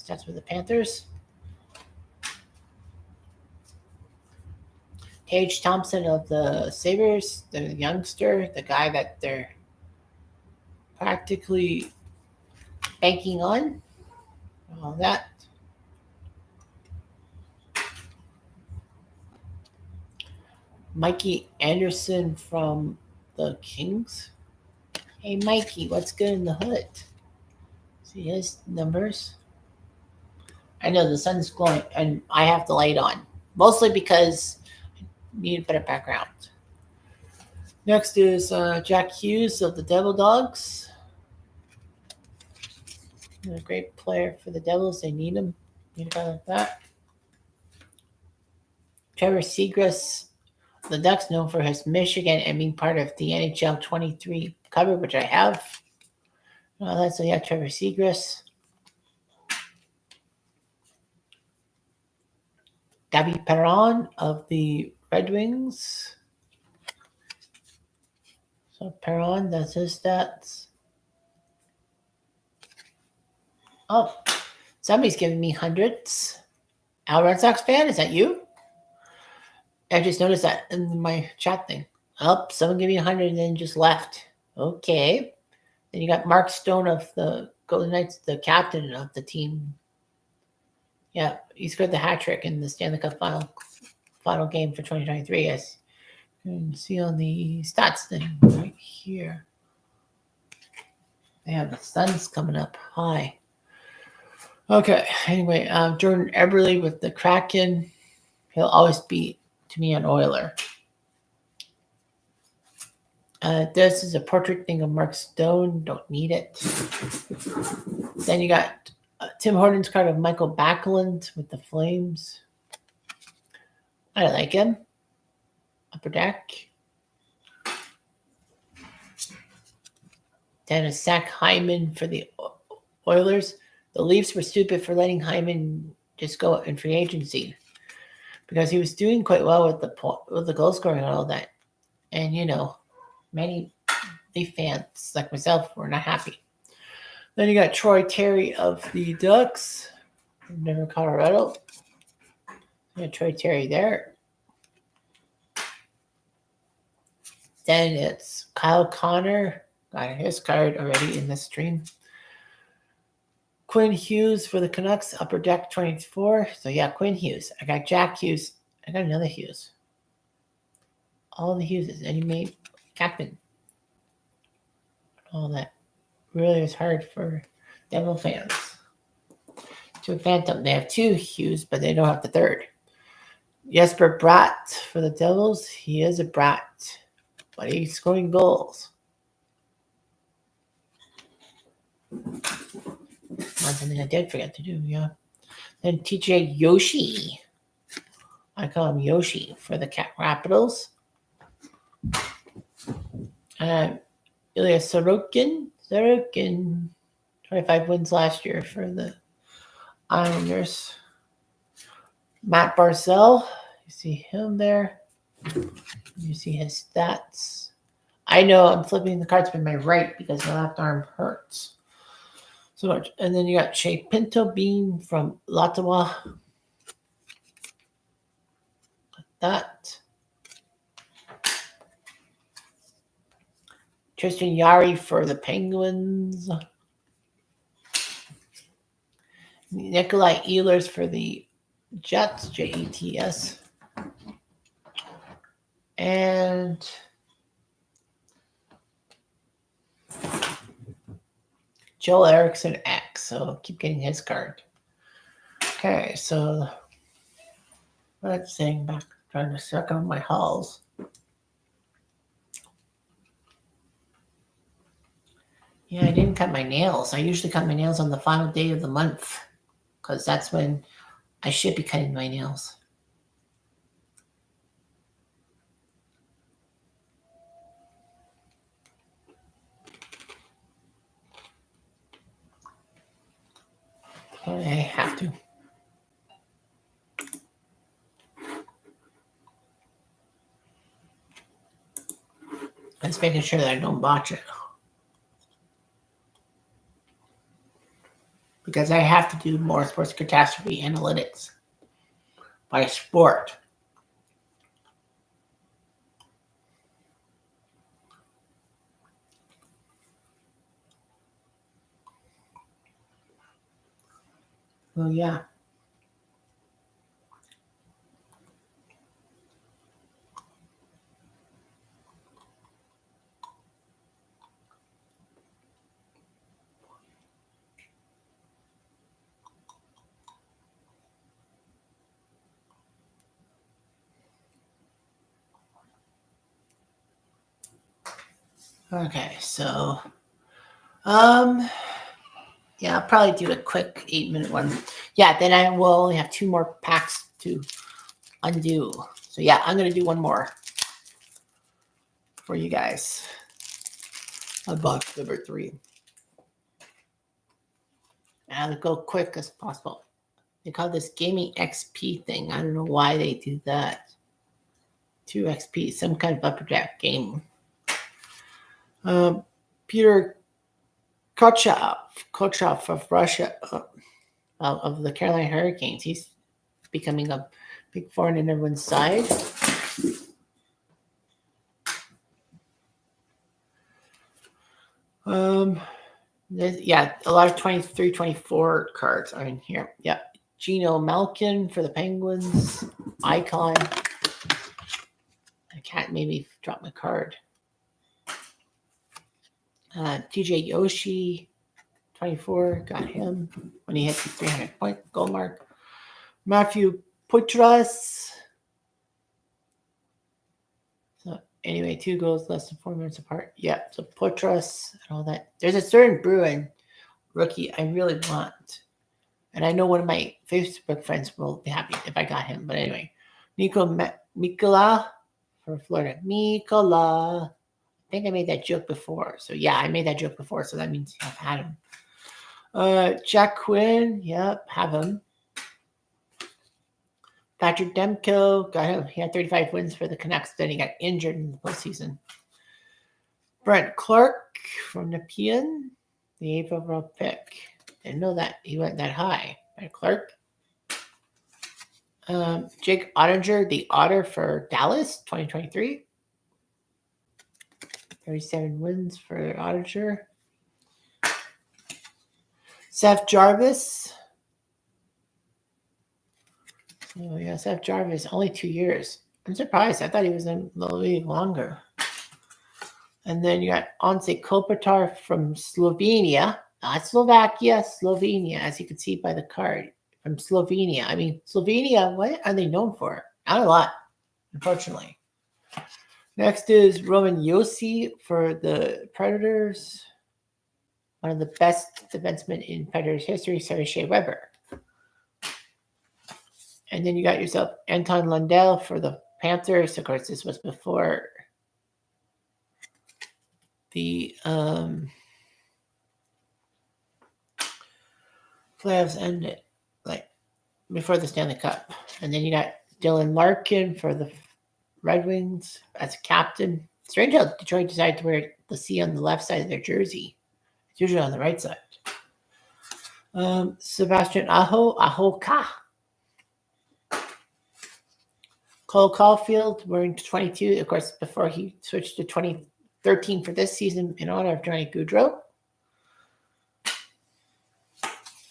That's with the Panthers. Tage Thompson of the Sabres, the youngster, the guy that they're practically banking on. All that. Mikey Anderson from the Kings. Hey, Mikey, what's good in the hood? See his numbers? I know the sun's glowing, and I have the light on. Mostly because I need a better background. Next is Jack Hughes of the Devil Dogs. A great player for the Devils. They need him. Need a guy like that. Trevor Seagrass, the Ducks, known for his Michigan and being part of the NHL 23 cover, which I have. So yeah, Trevor Seagrass. David Perron of the Red Wings. So Perron, that's his stats. Oh, somebody's giving me hundreds. Al Red Sox fan, is that you? I just noticed that in my chat thing. Oh, someone gave me 100 and then just left. Okay. Then you got Mark Stone of the Golden Knights, the captain of the team. Yeah, he scored the hat trick in the Stanley Cup final game for 2023. As you can see on the stats thing right here. They have the Suns coming up high. Okay, anyway, Jordan Eberle with the Kraken. He'll always be, to me, an Oiler. This is a portrait thing of Mark Stone. Don't need it. Then you got Tim Hortons card of Michael Backlund with the Flames. I like him. Upper deck. Then a Zach Hyman for the Oilers. The Leafs were stupid for letting Hyman just go in free agency because he was doing quite well with the goal scoring and all that. And, many Leaf fans like myself were not happy. Then you got Troy Terry of the Ducks from Denver, Colorado. You got Troy Terry there. Then it's Kyle Connor. Got his card already in the stream. Quinn Hughes for the Canucks, Upper Deck 24. So yeah, Quinn Hughes. I got Jack Hughes. I got another Hughes. All the Hugheses. And he made captain. All that really is hard for Devil fans to phantom. They have two Hughes, but they don't have the third. Jesper Bratt for the Devils. He is a Bratt, but he's scoring goals. That's something I did forget to do, yeah. Then TJ Yoshi. I call him Yoshi for the Capitals. Ilya Sorokin. 25 wins last year for the Islanders. Matt Barzell. You see him there. You see his stats. I know I'm flipping the cards with my right because my left arm hurts so much. And then you got Shea Pinto Bean from Ottawa. Like that. Tristan Yari for the Penguins. Nikolai Ehlers for the Jets, Jets. And Joel Eriksson X. So keep getting his card. Okay, so let's saying back, trying to circle my hauls. Yeah, I didn't cut my nails. I usually cut my nails on the final day of the month because that's when I should be cutting my nails. I have to. I'm just making sure that I don't botch it. Because I have to do more sports catastrophe analytics by sport. Well, yeah. Okay, so yeah, I'll probably do a quick 8-minute one. Yeah, then I will only have 2 more packs to undo. So yeah, I'm gonna do one more for you guys. Box number 3. And I'll go quick as possible. They call this gaming XP thing. I don't know why they do that. 2 XP, some kind of upper deck game. Peter Kochov of Russia, of the Carolina Hurricanes. He's becoming a big foreign in everyone's side. Yeah, a lot of 23, 24 cards are in here. Yeah. Gino Malkin for the Penguins. Icon. I can't maybe drop my card. TJ Yoshi, 24. Got him when he hit the 300-point goal mark. Matthew Putras. So anyway, 2 goals less than 4 minutes apart. Yeah, so Putras and all that. There's a certain Bruin rookie I really want. And I know one of my Facebook friends will be happy if I got him. But anyway, Nico Mikola for Florida. Mikola. I think I made that joke before. So yeah, I made that joke before. So that means I've had him. Jack Quinn. Yep, have him. Patrick Demko. Got him. He had 35 wins for the Canucks. Then he got injured in the postseason. Brent Clark from Nepean. The 8th overall pick. Didn't know that he went that high. Brent Clark. Jake Ottinger, the Otter for Dallas, 2023. 37 wins for Auditor. Seth Jarvis. Oh, yeah, Seth Jarvis, only 2 years. I'm surprised. I thought he was in the league longer. And then you got Ante Kopitar from Slovenia. Not Slovakia, Slovenia, as you can see by the card. From Slovenia. I mean, Slovenia, what are they known for? Not a lot, unfortunately. Next is Roman Yossi for the Predators. One of the best defensemen in Predators history, Sarah Shea Weber. And then you got yourself Anton Lundell for the Panthers. Of course, this was before the playoffs ended, like before the Stanley Cup. And then you got Dylan Larkin for the Red Wings as a captain. Strange how Detroit decided to wear the C on the left side of their jersey. It's usually on the right side. Sebastian Ahoka. Cole Caulfield wearing 22, of course, before he switched to 2013 for this season in honor of Johnny Gaudreau.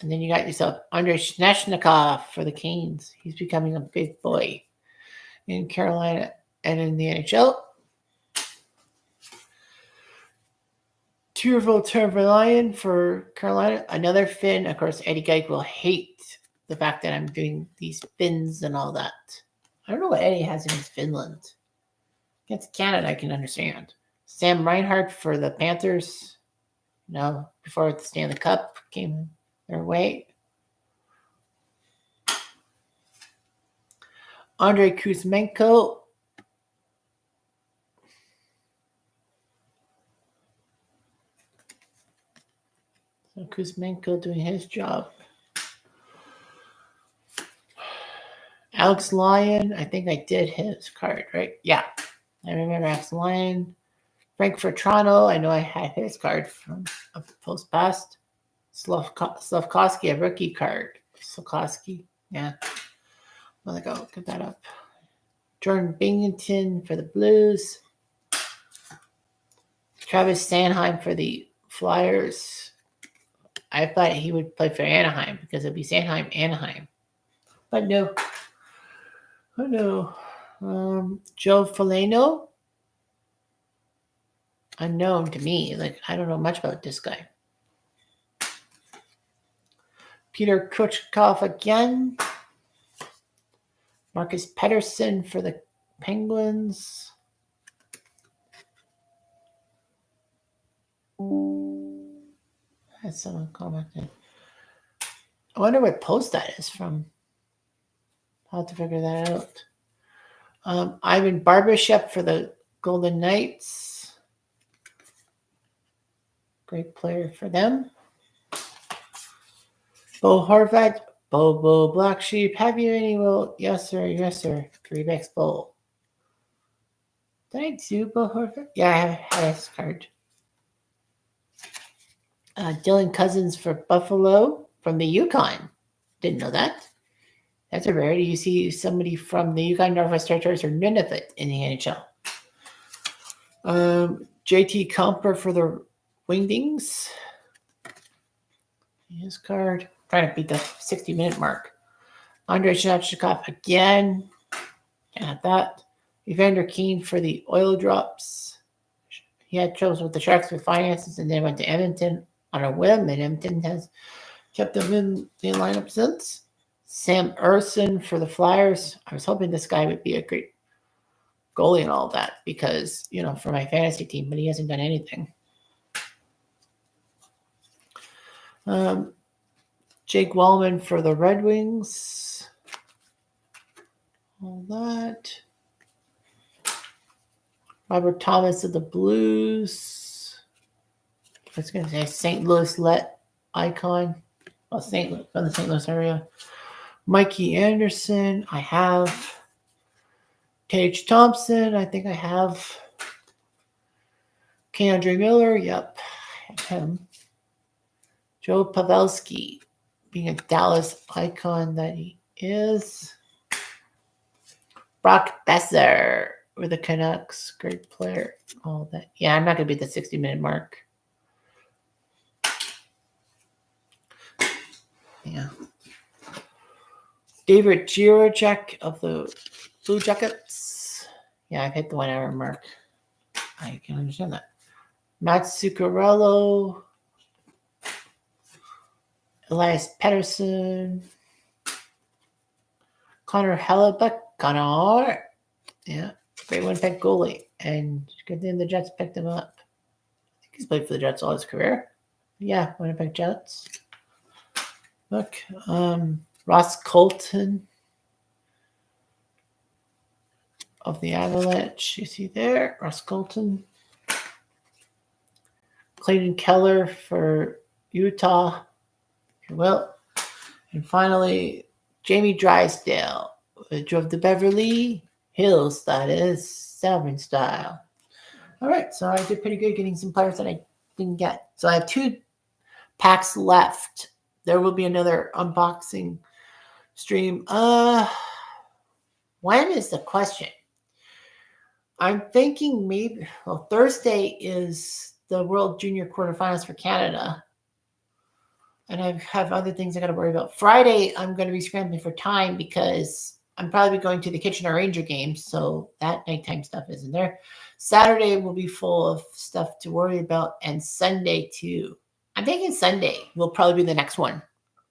And then you got yourself Andrei Svechnikov for the Canes. He's becoming a big boy in Carolina and in the NHL. Turvo Tervalainen for Carolina. Another Finn. Of course, Eddie Geik will hate the fact that I'm doing these Finns and all that. I don't know what Eddie has against Finland. Against Canada, I can understand. Sam Reinhart for the Panthers. Before the Stanley Cup came their way. Andrei Kuzmenko. So Kuzmenko doing his job. Alex Lyon, I think I did his card, right? Yeah. I remember Alex Lyon. Frank Toronto, I know I had his card from a post past. Slavkovsky, a rookie card. Slavkovsky, yeah. Well, go get that up. Jordan Binghamton for the Blues. Travis Sanheim for the Flyers. I thought he would play for Anaheim because it'd be Sanheim, Anaheim. But no. Oh, no. Joe Faleno. Unknown to me. I don't know much about this guy. Peter Kuchkov again. Marcus Pettersson for the Penguins. Had someone commented. I wonder what post that is from. I'll have to figure that out. Ivan Barbashek for the Golden Knights. Great player for them. Bo Horvat. Bo Black Sheep. Have you any? Well, yes, sir. Yes, sir. 3x Bowl. Did I do Bo Horvat? Yeah, I have his card. Dylan Cousins for Buffalo from the Yukon. Didn't know that. That's a rarity. You see somebody from the Yukon Northwest Territories or Nunavut in the NHL. JT Comper for the Wingdings. His card. Trying to beat the 60-minute mark. Andrei Svechnikov again. Can't have that. Evander Kane for the Oil Drops. He had troubles with the Sharks with finances and then went to Edmonton on a whim, and Edmonton has kept him in the lineup since. Sam Ersson for the Flyers. I was hoping this guy would be a great goalie and all that because, for my fantasy team, but he hasn't done anything. Jake Wallman for the Red Wings. All that. Robert Thomas of the Blues. I was going to say St. Louis Let icon. Well, from the St. Louis area. Mikey Anderson. I have. Tage Thompson. I think I have. Keandre Miller. Yep. I have him. Joe Pavelski. Being a Dallas icon that he is. Brock Besser. for the Canucks. Great player. All that. Yeah, I'm not going to beat the 60-minute mark. Yeah. David Jiricek of the Blue Jackets. Yeah, I've hit the 1 hour mark. I can understand that. Matt Zuccarello. Elias Pettersson. Connor Hellebuck. Connor. Yeah. Great Winnipeg goalie. And good thing the Jets picked him up. I think he's played for the Jets all his career. Yeah, Winnipeg Jets. Look. Ross Colton of the Avalanche. You see there, Ross Colton. Clayton Keller for Utah, if you will. And finally, Jamie Drysdale, who drove the Beverly Hills, that is, Salmon style. All right, so I did pretty good getting some players that I didn't get. So I have 2 packs left. There will be another unboxing stream. When is the question? I'm thinking maybe, well, Thursday is the World Junior Quarterfinals for Canada. And I have other things I got to worry about. Friday, I'm going to be scrambling for time because I'm probably going to the Kitchener Ranger game. So that nighttime stuff isn't there. Saturday will be full of stuff to worry about. And Sunday, too. I'm thinking Sunday will probably be the next one.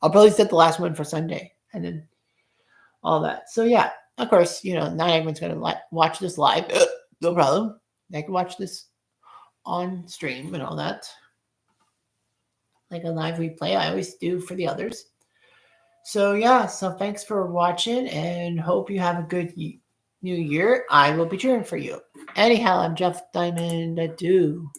I'll probably set the last one for Sunday. And then all that. So, yeah. Of course, not everyone's going to watch this live. No problem. I can watch this on stream and all that. Like a live replay. I always do for the others. So, yeah. So, thanks for watching and hope you have a good new year. I will be cheering for you. Anyhow, I'm Jeff Diamond. Adieu.